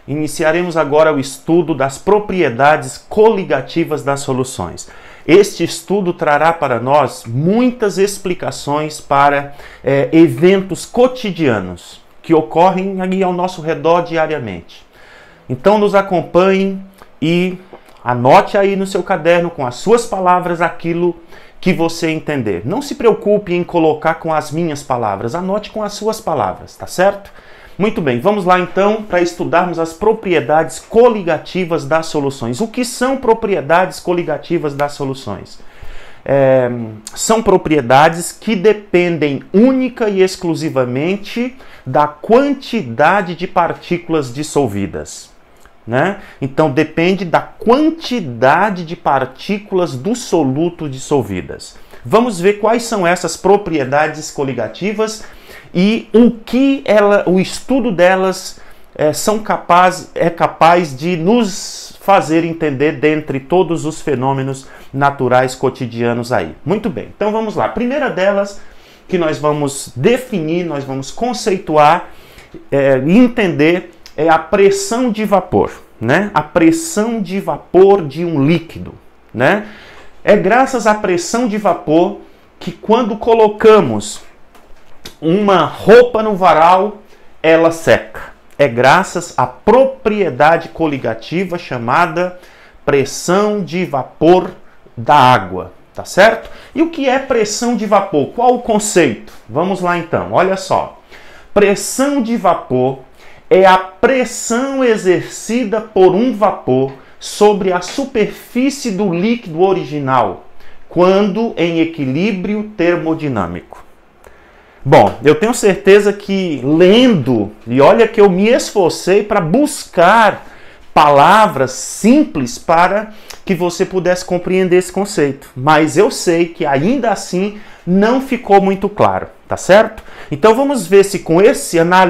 Iniciaremos agora o estudo das propriedades coligativas das soluções. Este estudo trará para nós muitas explicações para eventos cotidianos que ocorrem ali ao nosso redor diariamente. Então nos acompanhem e anote aí no seu caderno com as suas palavras aquilo que você entender. Não se preocupe em colocar com as minhas palavras, anote com as suas palavras, tá certo? Muito bem, vamos lá então para estudarmos as propriedades coligativas das soluções. O que são propriedades coligativas das soluções? São propriedades que dependem única e exclusivamente da quantidade de partículas dissolvidas. Né? Então depende da quantidade de partículas do soluto dissolvidas. Vamos ver quais são essas propriedades coligativas e o estudo delas é capaz de nos fazer entender dentre todos os fenômenos naturais cotidianos aí. Muito bem, então vamos lá. A primeira delas que nós vamos definir, nós vamos conceituar e entender é a pressão de vapor, né? A pressão de vapor de um líquido, né? É graças à pressão de vapor que quando colocamos uma roupa no varal, ela seca. É graças à propriedade coligativa chamada pressão de vapor da água, tá certo? E o que é pressão de vapor? Qual o conceito? Vamos lá então, olha só. Pressão de vapor é a pressão exercida por um vapor sobre a superfície do líquido original, quando em equilíbrio termodinâmico. Bom, eu tenho certeza que lendo, e olha que eu me esforcei para buscar palavras simples para que você pudesse compreender esse conceito, mas eu sei que ainda assim não ficou muito claro, tá certo? Então vamos ver se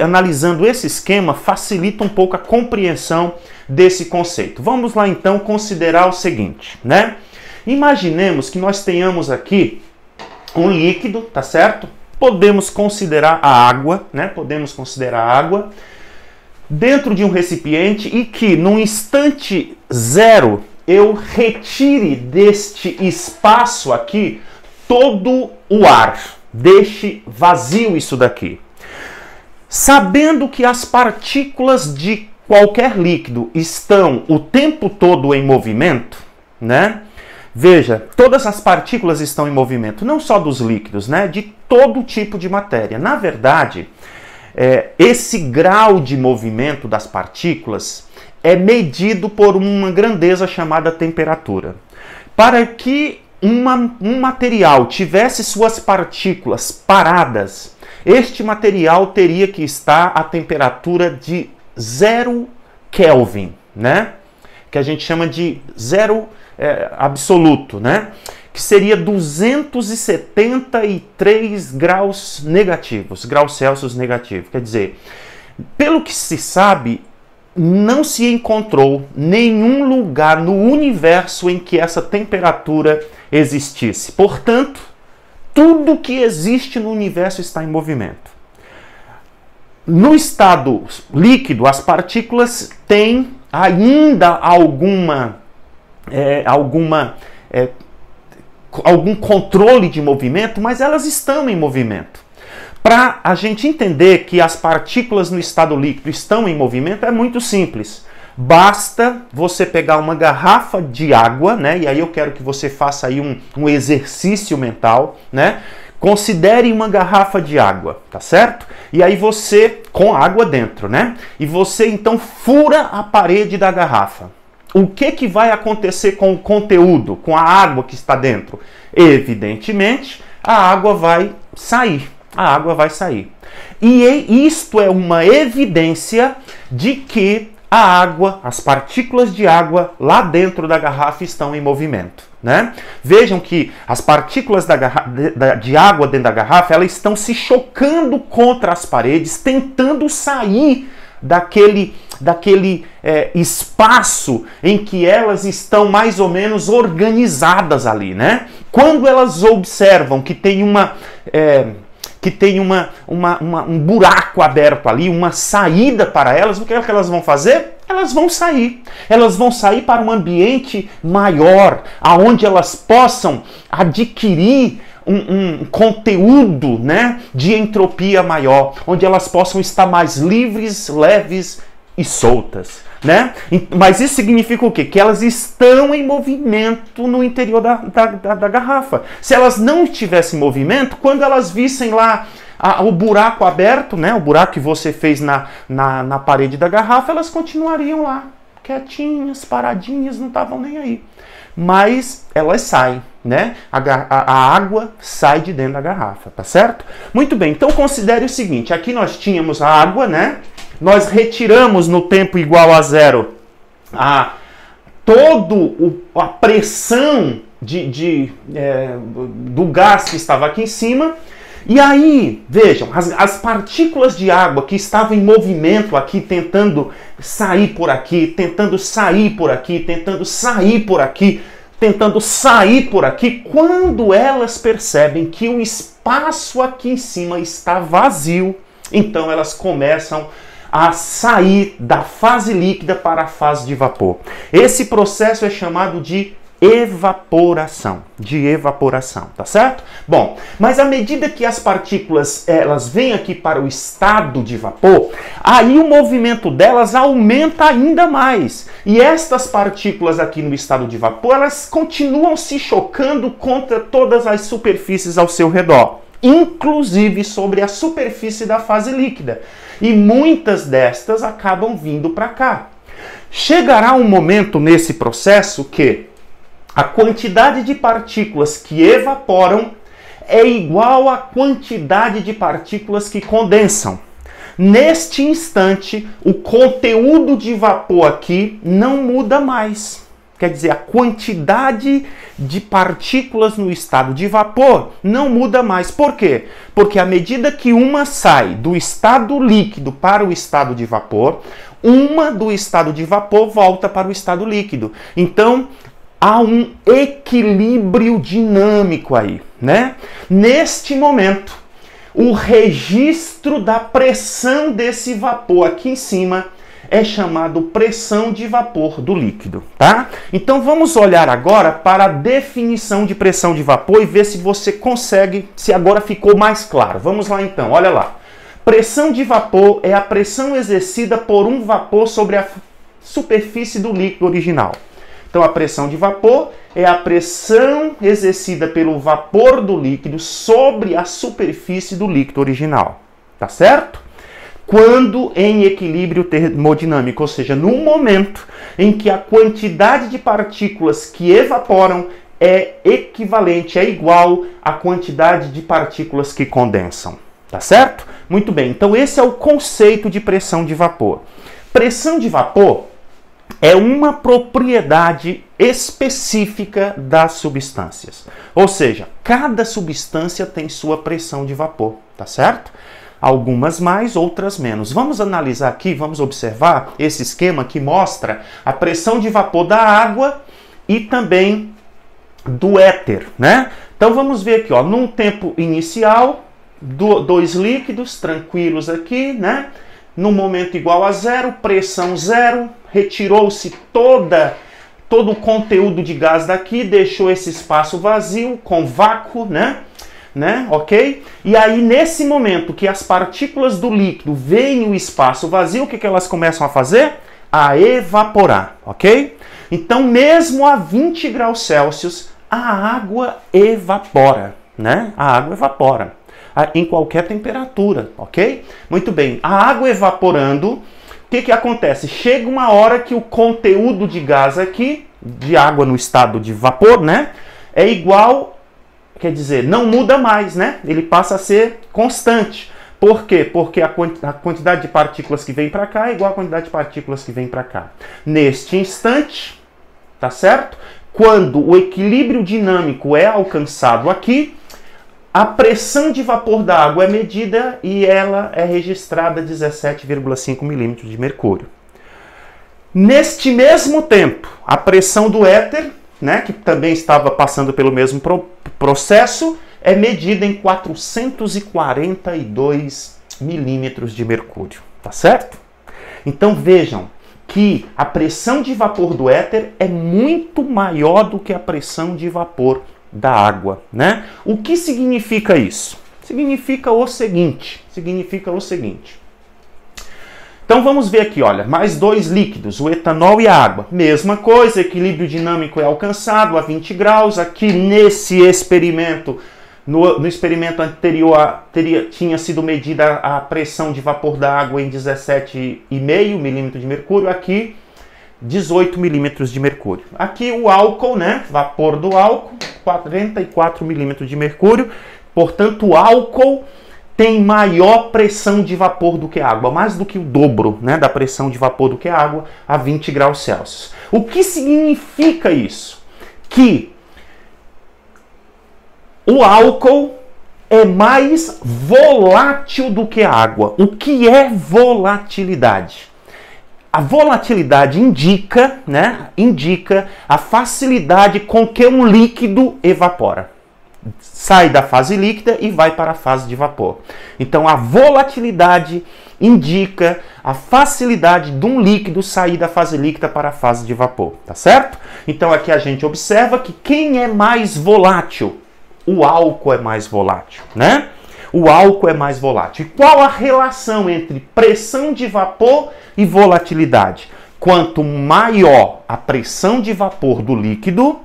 analisando esse esquema facilita um pouco a compreensão desse conceito. Vamos lá então considerar o seguinte, né? Imaginemos que nós tenhamos aqui um líquido, tá certo? Podemos considerar a água, né? Podemos considerar a água dentro de um recipiente e que no instante zero eu retire deste espaço aqui todo o ar. Deixe vazio isso daqui. Sabendo que as partículas de qualquer líquido estão o tempo todo em movimento, né? Veja, todas as partículas estão em movimento, não só dos líquidos, né? De todo tipo de matéria. Na verdade, esse grau de movimento das partículas é medido por uma grandeza chamada temperatura. Para que um material tivesse suas partículas paradas, este material teria que estar a temperatura de 0 Kelvin, né? Que a gente chama de zero absoluto, né? Que seria 273 graus negativos, graus Celsius negativos. Quer dizer, pelo que se sabe, não se encontrou nenhum lugar no universo em que essa temperatura existisse. Portanto, tudo que existe no universo está em movimento. No estado líquido, as partículas têm ainda algum controle de movimento, mas elas estão em movimento. Para a gente entender que as partículas no estado líquido estão em movimento, é muito simples. Basta você pegar uma garrafa de água, né? E aí eu quero que você faça aí um exercício mental, né? Considere uma garrafa de água, tá certo? E aí você, com água dentro, né? E você então fura a parede da garrafa. O que vai acontecer com o conteúdo, com a água que está dentro? Evidentemente, a água vai sair. A água vai sair. E isto é uma evidência de que a água, as partículas de água lá dentro da garrafa estão em movimento, né? Vejam que as partículas de água dentro da garrafa, elas estão se chocando contra as paredes, tentando sair daquele espaço em que elas estão mais ou menos organizadas ali, né? Quando elas observam que tem um buraco aberto ali, uma saída para elas, o que é que elas vão fazer? elas vão sair. Elas vão sair para um ambiente maior, aonde elas possam adquirir um conteúdo, né, de entropia maior, onde elas possam estar mais livres, leves e soltas, né? Mas isso significa o quê? Que elas estão em movimento no interior da garrafa. Se elas não estivessem em movimento, quando elas vissem lá o buraco aberto, né, o buraco que você fez na parede da garrafa, elas continuariam lá, quietinhas, paradinhas, não estavam nem aí. Mas elas saem, né? A água sai de dentro da garrafa, tá certo? Muito bem, então considere o seguinte, aqui nós tínhamos a água, né? Nós retiramos no tempo igual a zero a pressão do gás que estava aqui em cima. E aí, vejam, as partículas de água que estavam em movimento aqui, tentando sair por aqui, tentando sair por aqui, tentando sair por aqui, tentando sair por aqui, quando elas percebem que o espaço aqui em cima está vazio, então elas começam a sair da fase líquida para a fase de vapor. Esse processo é chamado de evaporação, tá certo? Bom, mas à medida que as partículas elas vêm aqui para o estado de vapor, aí o movimento delas aumenta ainda mais. E estas partículas aqui no estado de vapor, elas continuam se chocando contra todas as superfícies ao seu redor, inclusive sobre a superfície da fase líquida. E muitas destas acabam vindo para cá. Chegará um momento nesse processo que a quantidade de partículas que evaporam é igual à quantidade de partículas que condensam. Neste instante, o conteúdo de vapor aqui não muda mais. Quer dizer, a quantidade de partículas no estado de vapor não muda mais. Por quê? Porque à medida que uma sai do estado líquido para o estado de vapor, uma do estado de vapor volta para o estado líquido. Então, há um equilíbrio dinâmico aí, né? Neste momento, o registro da pressão desse vapor aqui em cima é chamado pressão de vapor do líquido, tá? Então vamos olhar agora para a definição de pressão de vapor e ver se você consegue, se agora ficou mais claro. Vamos lá então, olha lá. Pressão de vapor é a pressão exercida por um vapor sobre a superfície do líquido original. Então a pressão de vapor é a pressão exercida pelo vapor do líquido sobre a superfície do líquido original, tá certo? Quando em equilíbrio termodinâmico, ou seja, no momento em que a quantidade de partículas que evaporam é equivalente, é igual à quantidade de partículas que condensam, tá certo? Muito bem, então esse é o conceito de pressão de vapor. Pressão de vapor é uma propriedade específica das substâncias. Ou seja, cada substância tem sua pressão de vapor, tá certo? Algumas mais, outras menos. Vamos analisar aqui, vamos observar esse esquema que mostra a pressão de vapor da água e também do éter, né? Então vamos ver aqui, ó, num tempo inicial, dois líquidos tranquilos aqui, né? No momento igual a zero, pressão zero, retirou-se todo o conteúdo de gás daqui, deixou esse espaço vazio com vácuo, né? Ok? E aí, nesse momento que as partículas do líquido veem o espaço vazio, o que elas começam a fazer? A evaporar, ok? Então, mesmo a 20 graus Celsius, a água evapora, né? A água evapora em qualquer temperatura, ok? Muito bem, a água evaporando, o que acontece? Chega uma hora que o conteúdo de gás aqui, de água no estado de vapor, né? É igual, quer dizer, não muda mais, né? Ele passa a ser constante. Por quê? Porque a quantidade de partículas que vem para cá é igual à quantidade de partículas que vem para cá. Neste instante, tá certo? Quando o equilíbrio dinâmico é alcançado aqui, a pressão de vapor da água é medida e ela é registrada a 17,5 milímetros de mercúrio. Neste mesmo tempo, a pressão do éter, né, que também estava passando pelo mesmo processo, é medida em 442 milímetros de mercúrio, tá certo? Então vejam que a pressão de vapor do éter é muito maior do que a pressão de vapor da água, né? O que significa isso? Significa o seguinte, Então vamos ver aqui, olha, mais dois líquidos, o etanol e a água. Mesma coisa, equilíbrio dinâmico é alcançado a 20 graus. Aqui nesse experimento, no experimento anterior, tinha sido medida a pressão de vapor da água em 17,5 milímetros de mercúrio. Aqui, 18 milímetros de mercúrio. Aqui o álcool, né? Vapor do álcool, 44 milímetros de mercúrio. Portanto, o álcool tem maior pressão de vapor do que a água, mais do que o dobro, né, da pressão de vapor do que a água a 20 graus Celsius. O que significa isso? Que o álcool é mais volátil do que a água. O que é volatilidade? A volatilidade indica a facilidade com que um líquido evapora. Sai da fase líquida e vai para a fase de vapor. Então, a volatilidade indica a facilidade de um líquido sair da fase líquida para a fase de vapor, tá certo? Então, aqui a gente observa que quem é mais volátil? O álcool é mais volátil, né? O álcool é mais volátil. E qual a relação entre pressão de vapor e volatilidade? Quanto maior a pressão de vapor do líquido,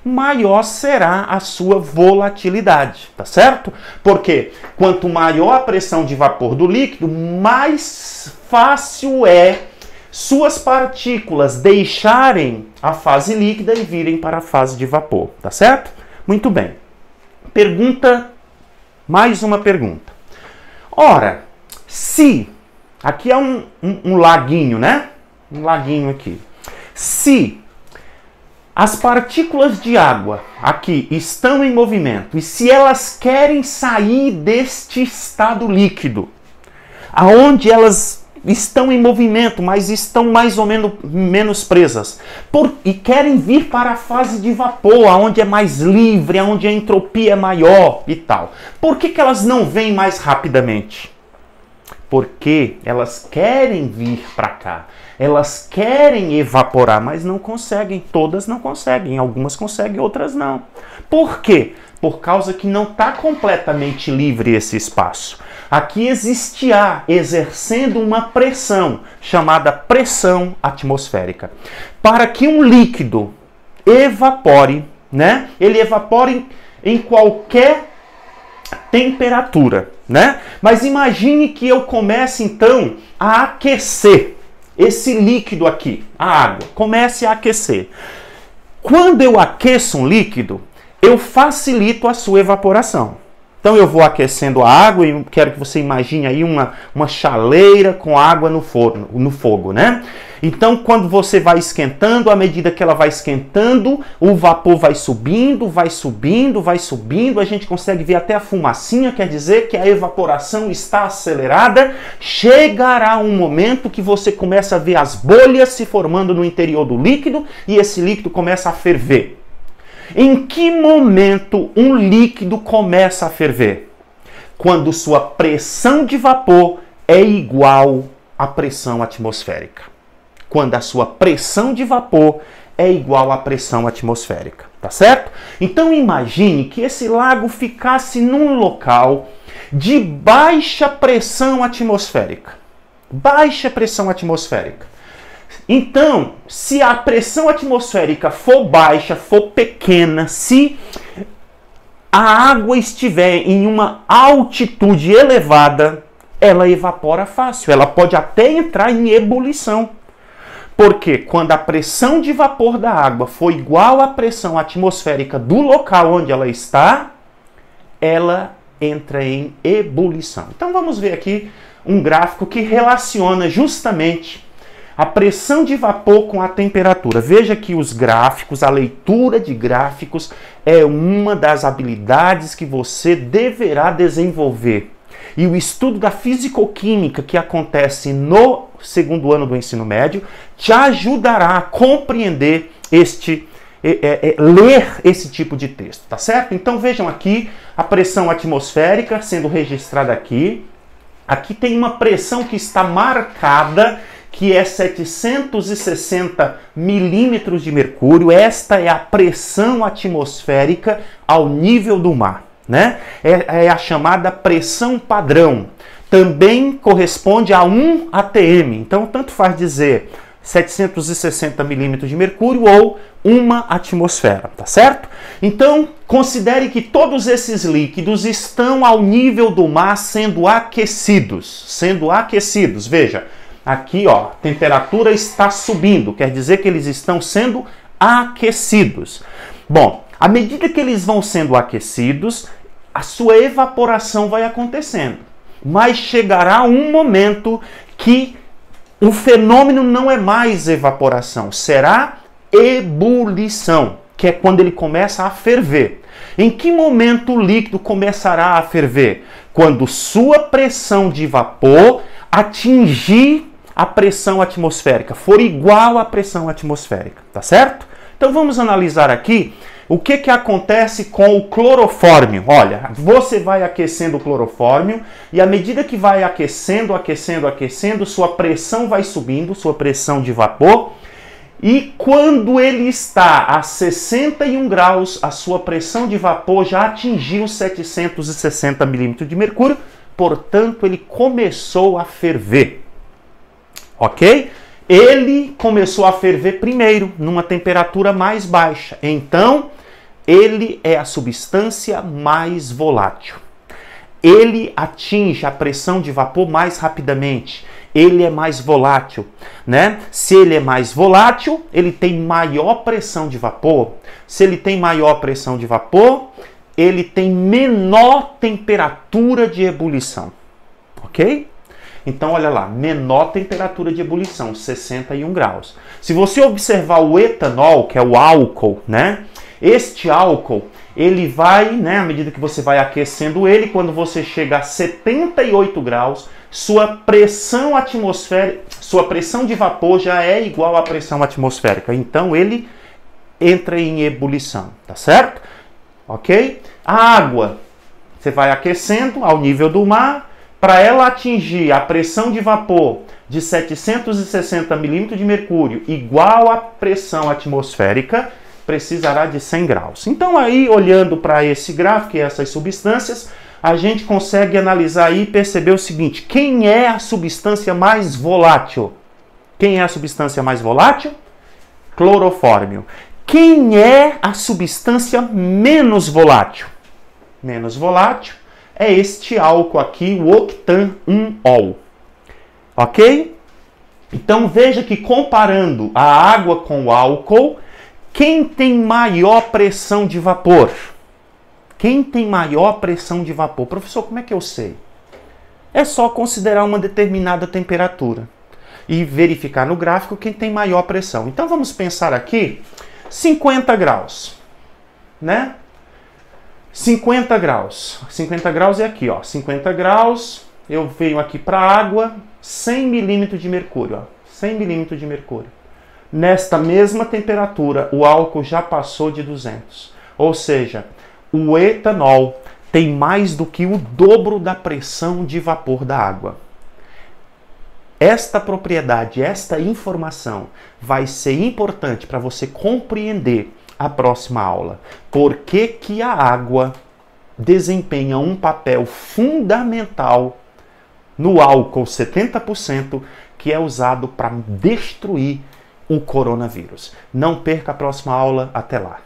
maior será a sua volatilidade, tá certo? Porque quanto maior a pressão de vapor do líquido, mais fácil é suas partículas deixarem a fase líquida e virem para a fase de vapor, tá certo? Muito bem. Mais uma pergunta. Ora, se, aqui é um laguinho, né? Um laguinho aqui. Se as partículas de água aqui estão em movimento e se elas querem sair deste estado líquido, aonde elas estão em movimento, mas estão mais ou menos presas, e querem vir para a fase de vapor, aonde é mais livre, aonde a entropia é maior e tal. Por que elas não vêm mais rapidamente? Porque elas querem vir para cá. Elas querem evaporar, mas não conseguem. Todas não conseguem. Algumas conseguem, outras não. Por quê? Por causa que não está completamente livre esse espaço. Aqui existe ar exercendo uma pressão, chamada pressão atmosférica. Para que um líquido evapore, né? Ele evapore em qualquer temperatura, né? Mas imagine que eu comece então a aquecer esse líquido aqui, a água, comece a aquecer. Quando eu aqueço um líquido, eu facilito a sua evaporação. Então eu vou aquecendo a água e quero que você imagine aí uma chaleira com água no fogo, né? Então quando você vai esquentando, à medida que ela vai esquentando, o vapor vai subindo, a gente consegue ver até a fumacinha, quer dizer que a evaporação está acelerada. Chegará um momento que você começa a ver as bolhas se formando no interior do líquido e esse líquido começa a ferver. Em que momento um líquido começa a ferver? Quando sua pressão de vapor é igual à pressão atmosférica. Quando a sua pressão de vapor é igual à pressão atmosférica, tá certo? Então imagine que esse lago ficasse num local de baixa pressão atmosférica. Baixa pressão atmosférica. Então, se a pressão atmosférica for baixa, for pequena, se a água estiver em uma altitude elevada, ela evapora fácil. Ela pode até entrar em ebulição. Porque quando a pressão de vapor da água for igual à pressão atmosférica do local onde ela está, ela entra em ebulição. Então vamos ver aqui um gráfico que relaciona justamente a pressão de vapor com a temperatura. Veja que os gráficos, a leitura de gráficos é uma das habilidades que você deverá desenvolver. E o estudo da fisicoquímica que acontece no segundo ano do ensino médio te ajudará a compreender ler esse tipo de texto, tá certo? Então vejam aqui a pressão atmosférica sendo registrada aqui. Aqui tem uma pressão que está marcada que é 760 milímetros de mercúrio. Esta é a pressão atmosférica ao nível do mar, né? É a chamada pressão padrão. Também corresponde a 1 atm. Então, tanto faz dizer 760 milímetros de mercúrio ou uma atmosfera, tá certo? Então, considere que todos esses líquidos estão ao nível do mar sendo aquecidos. Veja, aqui, ó, a temperatura está subindo, quer dizer que eles estão sendo aquecidos. Bom, à medida que eles vão sendo aquecidos, a sua evaporação vai acontecendo. Mas chegará um momento que o fenômeno não é mais evaporação, será ebulição, que é quando ele começa a ferver. Em que momento o líquido começará a ferver? Quando sua pressão de vapor atingir a pressão atmosférica, for igual à pressão atmosférica, tá certo? Então vamos analisar aqui o que acontece com o clorofórmio. Olha, você vai aquecendo o clorofórmio e à medida que vai aquecendo, sua pressão vai subindo, sua pressão de vapor. E quando ele está a 61 graus, a sua pressão de vapor já atingiu 760 milímetros de mercúrio, portanto ele começou a ferver. Ok? Ele começou a ferver primeiro, numa temperatura mais baixa. Então, ele é a substância mais volátil. Ele atinge a pressão de vapor mais rapidamente. Ele é mais volátil, né? Se ele é mais volátil, ele tem maior pressão de vapor. Se ele tem maior pressão de vapor, ele tem menor temperatura de ebulição. Ok? Então, olha lá, menor temperatura de ebulição, 61 graus. Se você observar o etanol, que é o álcool, né? Este álcool, ele vai, né, à medida que você vai aquecendo ele, quando você chega a 78 graus, sua pressão atmosférica, sua pressão de vapor já é igual à pressão atmosférica. Então, ele entra em ebulição, tá certo? Ok? A água, você vai aquecendo ao nível do mar. Para ela atingir a pressão de vapor de 760 milímetros de mercúrio igual à pressão atmosférica, precisará de 100 graus. Então aí, olhando para esse gráfico e essas substâncias, a gente consegue analisar aí e perceber o seguinte: quem é a substância mais volátil? Quem é a substância mais volátil? Clorofórmio. Quem é a substância menos volátil? Menos volátil é este álcool aqui, o octan-1-ol. Ok? Então veja que comparando a água com o álcool, quem tem maior pressão de vapor? Quem tem maior pressão de vapor? Professor, como é que eu sei? É só considerar uma determinada temperatura e verificar no gráfico quem tem maior pressão. Então vamos pensar aqui 50 graus, né? 50 graus. 50 graus é aqui, ó. 50 graus, eu venho aqui para a água, 100 milímetros de mercúrio, ó. 100 milímetros de mercúrio. Nesta mesma temperatura, o álcool já passou de 200. Ou seja, o etanol tem mais do que o dobro da pressão de vapor da água. Esta propriedade, esta informação vai ser importante para você compreender a próxima aula. Por que que a água desempenha um papel fundamental no álcool 70%, que é usado para destruir o coronavírus. Não perca a próxima aula. Até lá.